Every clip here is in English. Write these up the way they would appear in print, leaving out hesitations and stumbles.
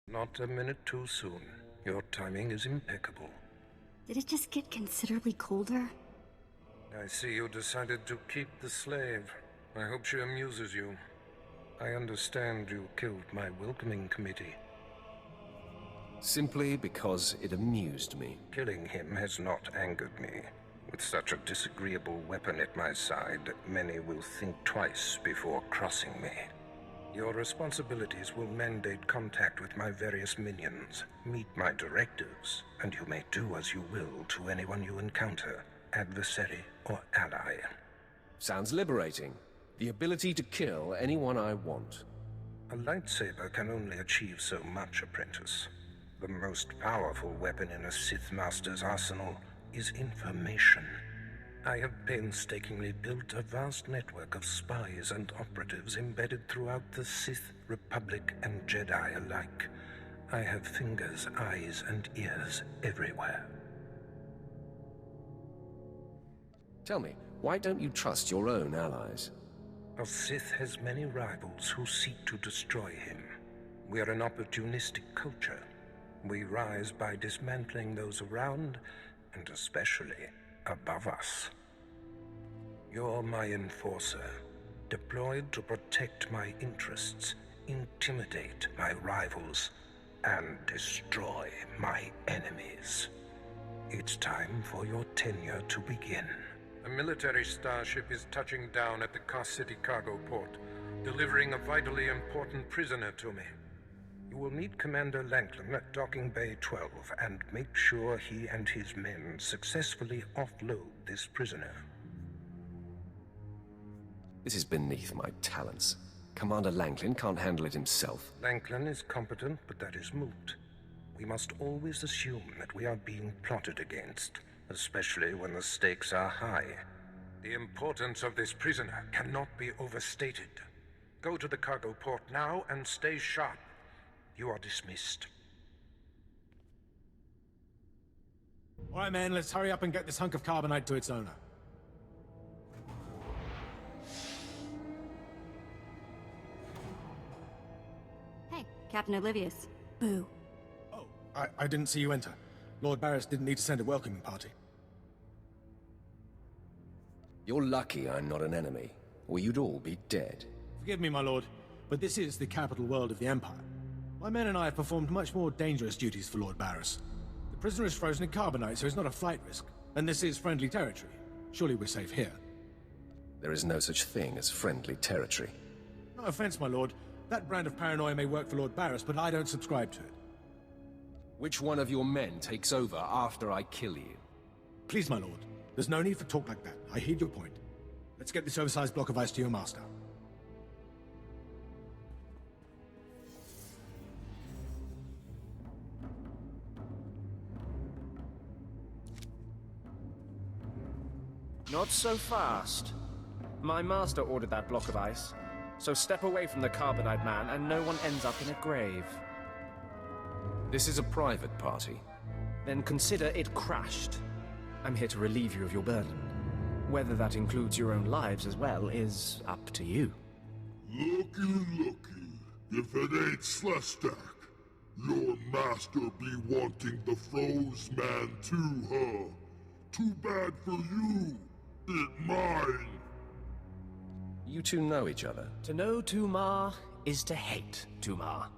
Not a minute too soon. Your timing is impeccable. Did it just get considerably colder? I see you decided to keep the slave. I hope she amuses you. I understand you killed my welcoming committee. Simply because it amused me. Killing him has not angered me. With such a disagreeable weapon at my side, many will think twice before crossing me. Your responsibilities will mandate contact with my various minions, meet my directives, and you may do as you will to anyone you encounter, adversary or ally. Sounds liberating. The ability to kill anyone I want. A lightsaber can only achieve so much, apprentice. The most powerful weapon in a Sith Master's arsenal is information. I have painstakingly built a vast network of spies and operatives embedded throughout the Sith, Republic, and Jedi alike. I have fingers, eyes, and ears everywhere. Tell me, why don't you trust your own allies? A Sith has many rivals who seek to destroy him. We are an opportunistic culture. We rise by dismantling those around, and especially above us. You're my enforcer, deployed to protect my interests, intimidate my rivals, and destroy my enemies. It's time for your tenure to begin. A military starship is touching down at the Kos City cargo port, delivering a vitally important prisoner to me. You will meet Commander Lanklin at Docking Bay 12 and make sure he and his men successfully offload this prisoner. This is beneath my talents. Commander Lanklin can't handle it himself. Lanklin is competent, but that is moot. We must always assume that we are being plotted against, especially when the stakes are high. The importance of this prisoner cannot be overstated. Go to the cargo port now and stay sharp. You are dismissed. All right, man, let's hurry up and get this hunk of carbonite to its owner. Hey, Captain Oblivious. Boo. Oh, I didn't see you enter. Lord Barris didn't need to send a welcoming party. You're lucky I'm not an enemy, or you'd all be dead. Forgive me, my lord, but this is the capital world of the Empire. My men and I have performed much more dangerous duties for Lord Barris. The prisoner is frozen in carbonite, so it's not a flight risk. And this is friendly territory. Surely we're safe here. There is no such thing as friendly territory. No offense, my lord. That brand of paranoia may work for Lord Barris, but I don't subscribe to it. Which one of your men takes over after I kill you? Please, my lord. There's no need for talk like that. I heed your point. Let's get this oversized block of ice to your master. Not so fast. My master ordered that block of ice, so step away from the carbonite man and no one ends up in a grave. This is a private party. Then consider it crashed. I'm here to relieve you of your burden. Whether that includes your own lives as well is up to you. Looky. If it ain't Slestak, your master be wanting the froze man too, huh? Too bad for you. It mine. You two know each other. To know Tumar is to hate Tumar.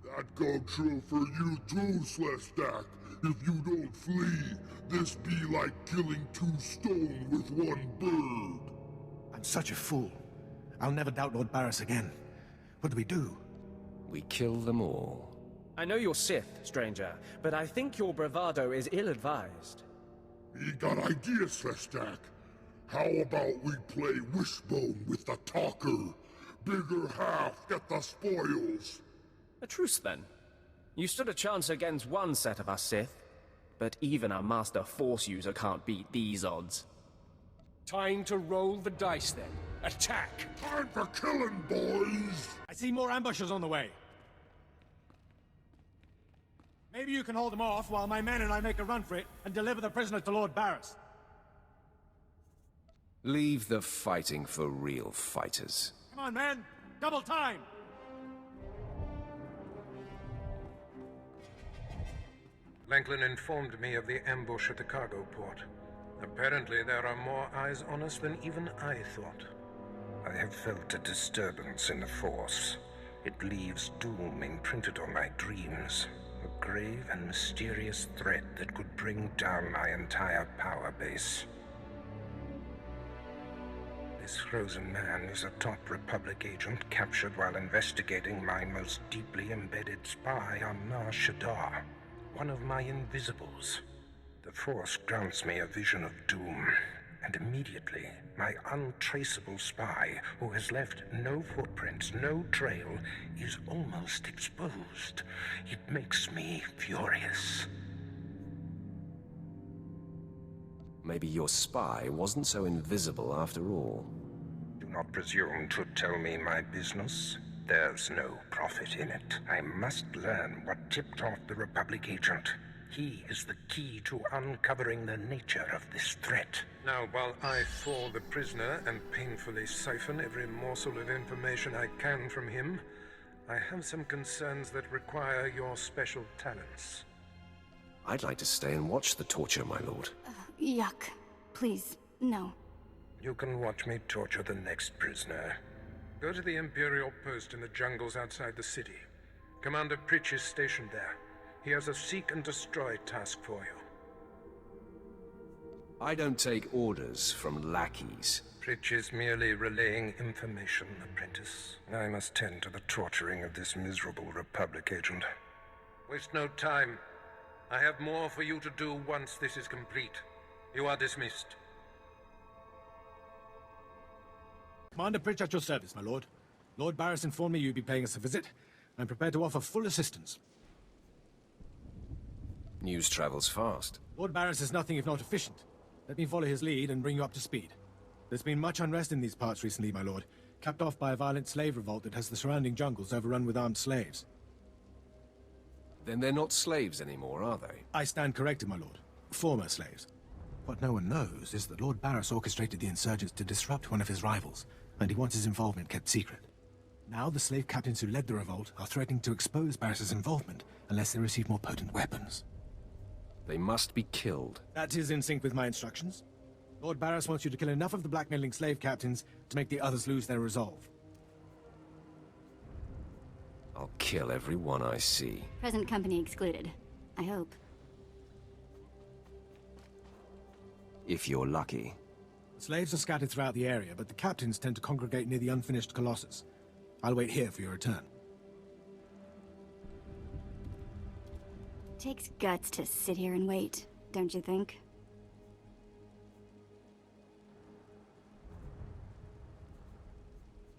That go true for you too, Slestak. If you don't flee, this be like killing two stone with one bird. I'm such a fool. I'll never doubt Lord Barris again. What do we do? We kill them all. I know you're Sith, stranger, but I think your bravado is ill-advised. We got ideas, Slestak. How about we play wishbone with the talker? Bigger half get the spoils. A truce, then. You stood a chance against one set of us Sith, but even a master Force user can't beat these odds. Time to roll the dice, then. Attack! Time for killing, boys! I see more ambushers on the way. Maybe you can hold them off while my men and I make a run for it and deliver the prisoner to Lord Barris. Leave the fighting for real fighters. Come on, man! Double time! Langlin informed me of the ambush at the cargo port. Apparently there are more eyes on us than even I thought. I have felt a disturbance in the Force. It leaves doom imprinted on my dreams. A grave and mysterious threat that could bring down my entire power base. This frozen man is a top Republic agent captured while investigating my most deeply embedded spy on Nar Shaddaa, one of my invisibles. The Force grants me a vision of doom, and immediately, my untraceable spy, who has left no footprints, no trail, is almost exposed. It makes me furious. Maybe your spy wasn't so invisible after all. Do not presume to tell me my business. There's no profit in it. I must learn what tipped off the Republic agent. He is the key to uncovering the nature of this threat. Now, while I thaw the prisoner and painfully siphon every morsel of information I can from him, I have some concerns that require your special talents. I'd like to stay and watch the torture, my lord. Yuck. Please, no. You can watch me torture the next prisoner. Go to the Imperial post in the jungles outside the city. Commander Pritch is stationed there. He has a seek and destroy task for you. I don't take orders from lackeys. Pritch is merely relaying information, apprentice. I must tend to the torturing of this miserable Republic agent. Waste no time. I have more for you to do once this is complete. You are dismissed. Commander Pritch at your service, my lord. Lord Barris informed me you'd be paying us a visit. I'm prepared to offer full assistance. News travels fast. Lord Barris is nothing if not efficient. Let me follow his lead and bring you up to speed. There's been much unrest in these parts recently, my lord, capped off by a violent slave revolt that has the surrounding jungles overrun with armed slaves. Then they're not slaves anymore, are they? I stand corrected, my lord. Former slaves. What no one knows is that Lord Barris orchestrated the insurgents to disrupt one of his rivals, and he wants his involvement kept secret. Now the slave captains who led the revolt are threatening to expose Barris's involvement unless they receive more potent weapons. They must be killed. That is in sync with my instructions. Lord Barris wants you to kill enough of the blackmailing slave captains to make the others lose their resolve. I'll kill every one I see. Present company excluded. I hope. If you're lucky. Slaves are scattered throughout the area, but the captains tend to congregate near the unfinished Colossus. I'll wait here for your return. Takes guts to sit here and wait, don't you think?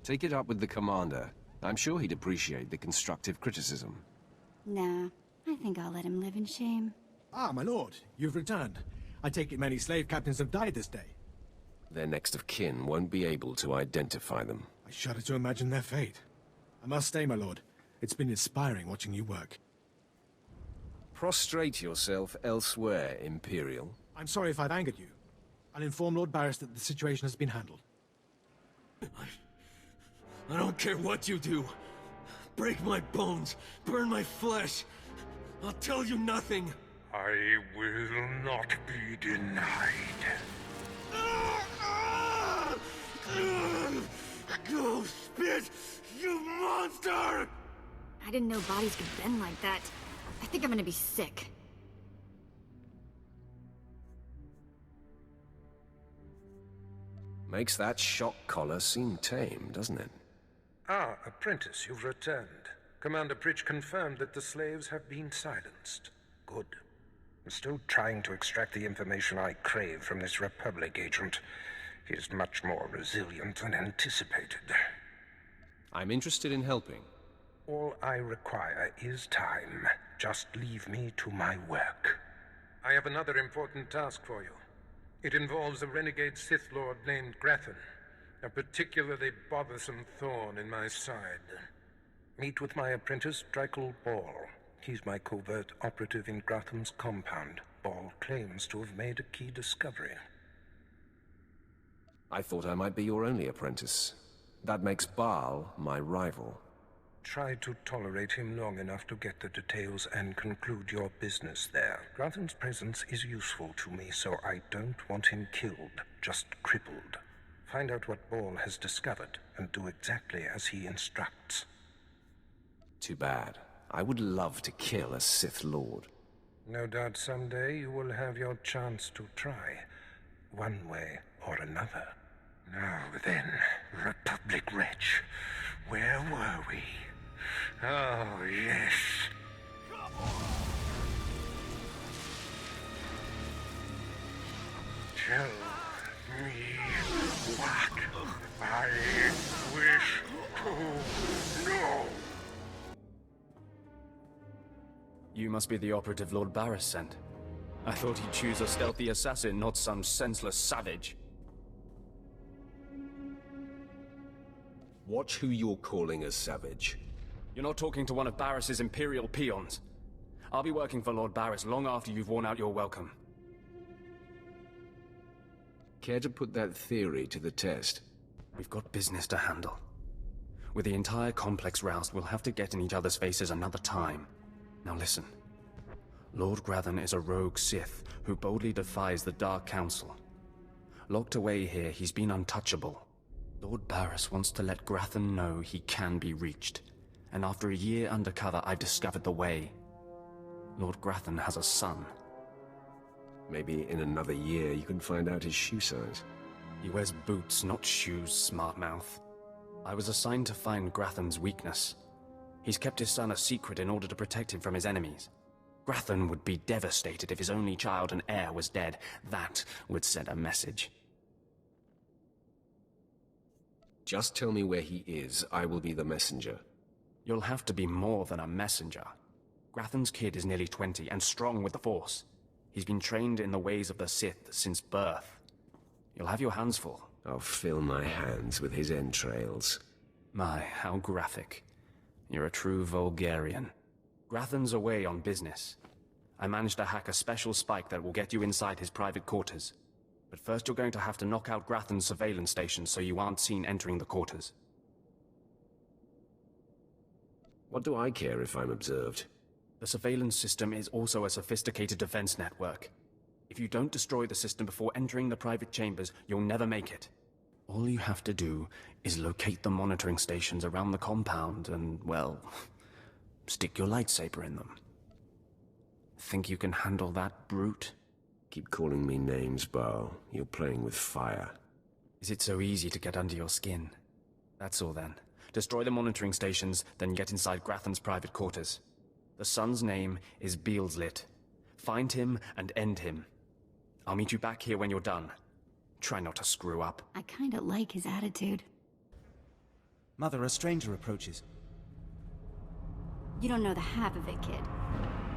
Take it up with the commander. I'm sure he'd appreciate the constructive criticism. Nah, I think I'll let him live in shame. Ah, my lord, you've returned. I take it many slave captains have died this day. Their next of kin won't be able to identify them. I shudder to imagine their fate. I must stay, my lord. It's been inspiring watching you work. Prostrate yourself elsewhere, Imperial. I'm sorry if I've angered you. I'll inform Lord Barris that the situation has been handled. I don't care what you do. Break my bones, burn my flesh. I'll tell you nothing. I will not be denied. Go spit, you monster! I didn't know bodies could bend like that. I think I'm gonna be sick. Makes that shock collar seem tame, doesn't it? Ah, apprentice, you've returned. Commander Pritch confirmed that the slaves have been silenced. Good. I'm still trying to extract the information I crave from this Republic agent. He is much more resilient than anticipated. I'm interested in helping. All I require is time. Just leave me to my work. I have another important task for you. It involves a renegade Sith Lord named Grathan, a particularly bothersome thorn in my side. Meet with my apprentice, Drykel Ball. He's my covert operative in Grathan's compound. Ball claims to have made a key discovery. I thought I might be your only apprentice. That makes Baal my rival. Try to tolerate him long enough to get the details and conclude your business there. Grathan's presence is useful to me, so I don't want him killed, just crippled. Find out what Ball has discovered, and do exactly as he instructs. Too bad. I would love to kill a Sith Lord. No doubt someday you will have your chance to try, one way or another. Now then, Republic wretch, where were we? Oh, yes. Tell me what I wish to know. You must be the operative Lord Barris sent. I thought he'd choose a stealthy assassin, not some senseless savage. Watch who you're calling a savage. You're not talking to one of Barris's Imperial peons. I'll be working for Lord Barris long after you've worn out your welcome. Care to put that theory to the test? We've got business to handle. With the entire complex roused, we'll have to get in each other's faces another time. Now listen. Lord Grathan is a rogue Sith who boldly defies the Dark Council. Locked away here, he's been untouchable. Lord Barris wants to let Grathan know he can be reached. And after a year undercover, I've discovered the way. Lord Grathan has a son. Maybe in another year you can find out his shoe size. He wears boots, not shoes, smart mouth. I was assigned to find Grathan's weakness. He's kept his son a secret in order to protect him from his enemies. Grathan would be devastated if his only child and heir was dead. That would send a message. Just tell me where he is. I will be the messenger. You'll have to be more than a messenger. Grathan's kid is nearly 20 and strong with the Force. He's been trained in the ways of the Sith since birth. You'll have your hands full. I'll fill my hands with his entrails. My, how graphic. You're a true Vulgarian. Grathan's away on business. I managed to hack a special spike that will get you inside his private quarters. But first you're going to have to knock out Grathan's surveillance station so you aren't seen entering the quarters. What do I care if I'm observed? The surveillance system is also a sophisticated defense network. If you don't destroy the system before entering the private chambers, you'll never make it. All you have to do is locate the monitoring stations around the compound and, well, stick your lightsaber in them. Think you can handle that, brute? Keep calling me names, Baal. You're playing with fire. Is it so easy to get under your skin? That's all then. Destroy the monitoring stations, then get inside Grathan's private quarters. The son's name is Beelslit. Find him and end him. I'll meet you back here when you're done. Try not to screw up. I kinda like his attitude. Mother, a stranger approaches. You don't know the half of it, kid.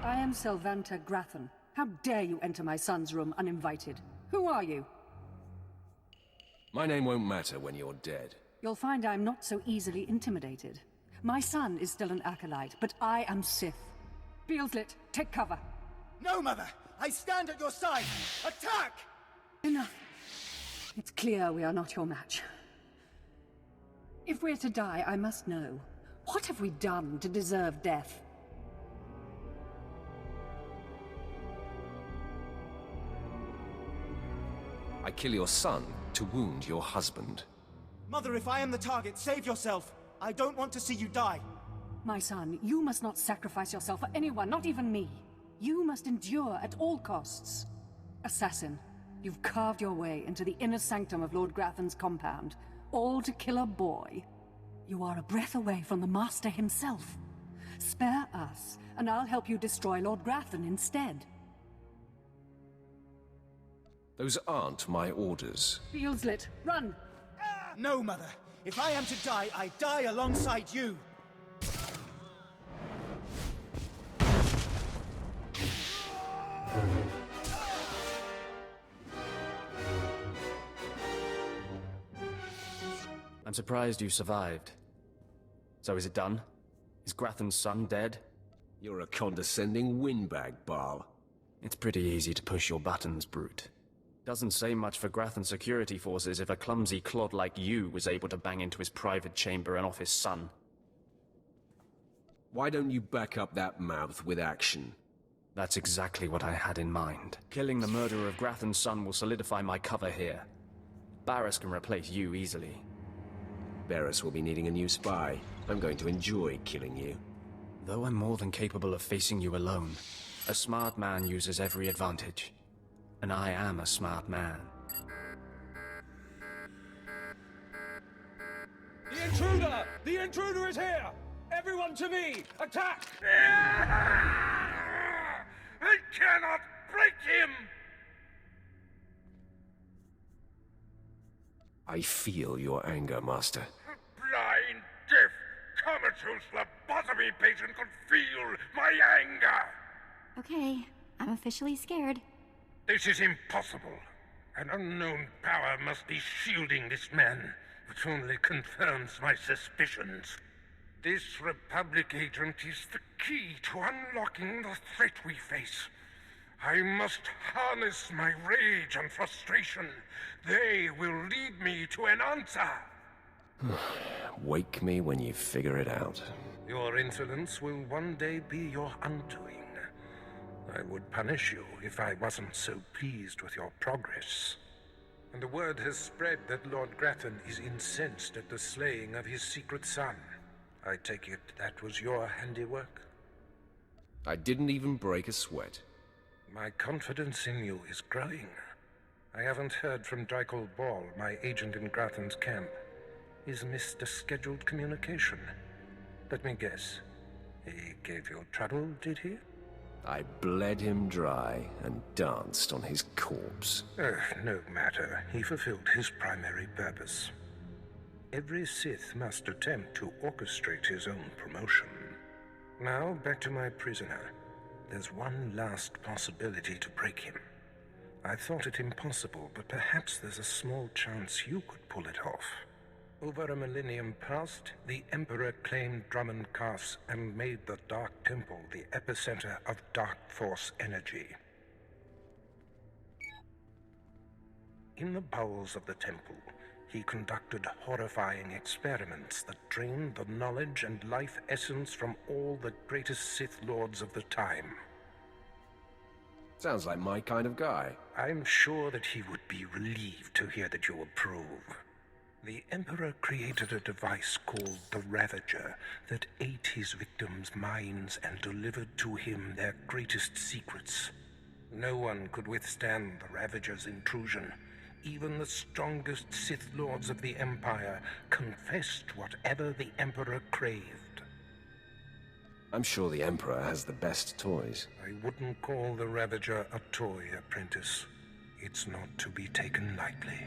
I am Sylvanta Grathan. How dare you enter my son's room uninvited? Who are you? My name won't matter when you're dead. You'll find I'm not so easily intimidated. My son is still an acolyte, but I am Sith. Beelslit, take cover. No, Mother! I stand at your side! Attack! Enough. It's clear we are not your match. If we're to die, I must know. What have we done to deserve death? I kill your son to wound your husband. Mother, if I am the target, save yourself! I don't want to see you die! My son, you must not sacrifice yourself for anyone, not even me. You must endure at all costs. Assassin, you've carved your way into the inner sanctum of Lord Grathan's compound, all to kill a boy. You are a breath away from the Master himself. Spare us, and I'll help you destroy Lord Grathan instead. Those aren't my orders. Beelslit, run! No, Mother! If I am to die, I die alongside you! I'm surprised you survived. So is it done? Is Grathan's son dead? You're a condescending windbag, Baal. It's pretty easy to push your buttons, brute. Doesn't say much for Grathan's security forces if a clumsy clod like you was able to bang into his private chamber and off his son. Why don't you back up that mouth with action? That's exactly what I had in mind. Killing the murderer of Grathan's son will solidify my cover here. Barris can replace you easily. Barris will be needing a new spy. I'm going to enjoy killing you. Though I'm more than capable of facing you alone, a smart man uses every advantage. And I am a smart man. The intruder! The intruder is here! Everyone to me! Attack! I cannot break him! I feel your anger, Master. A blind, deaf, comatose lobotomy patient could feel my anger! Okay, I'm officially scared. This is impossible. An unknown power must be shielding this man, which only confirms my suspicions. This Republic agent is the key to unlocking the threat we face. I must harness my rage and frustration. They will lead me to an answer. Wake me when you figure it out. Your insolence will one day be your undoing. I would punish you if I wasn't so pleased with your progress. And the word has spread that Lord Grathan is incensed at the slaying of his secret son. I take it that was your handiwork? I didn't even break a sweat. My confidence in you is growing. I haven't heard from Dreikel Ball, my agent in Grathan's camp. He's missed a scheduled communication. Let me guess. He gave you trouble, did he? I bled him dry and danced on his corpse. No matter. He fulfilled his primary purpose. Every Sith must attempt to orchestrate his own promotion. Now, back to my prisoner. There's one last possibility to break him. I thought it impossible, but perhaps there's a small chance you could pull it off. Over a millennium past, the Emperor claimed Drummond Cass and made the Dark Temple the epicenter of Dark Force energy. In the bowels of the temple, he conducted horrifying experiments that drained the knowledge and life essence from all the greatest Sith Lords of the time. Sounds like my kind of guy. I'm sure that he would be relieved to hear that you approve. The Emperor created a device called the Ravager that ate his victims' minds and delivered to him their greatest secrets. No one could withstand the Ravager's intrusion. Even the strongest Sith Lords of the Empire confessed whatever the Emperor craved. I'm sure the Emperor has the best toys. I wouldn't call the Ravager a toy, apprentice. It's not to be taken lightly.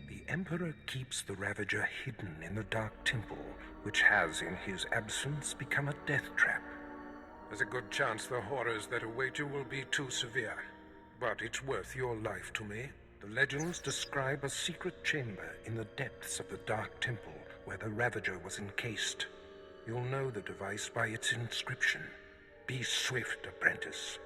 The Emperor keeps the Ravager hidden in the Dark Temple, which has, in his absence, become a death trap. There's a good chance the horrors that await you will be too severe, but it's worth your life to me. The legends describe a secret chamber in the depths of the Dark Temple where the Ravager was encased. You'll know the device by its inscription. Be swift, apprentice.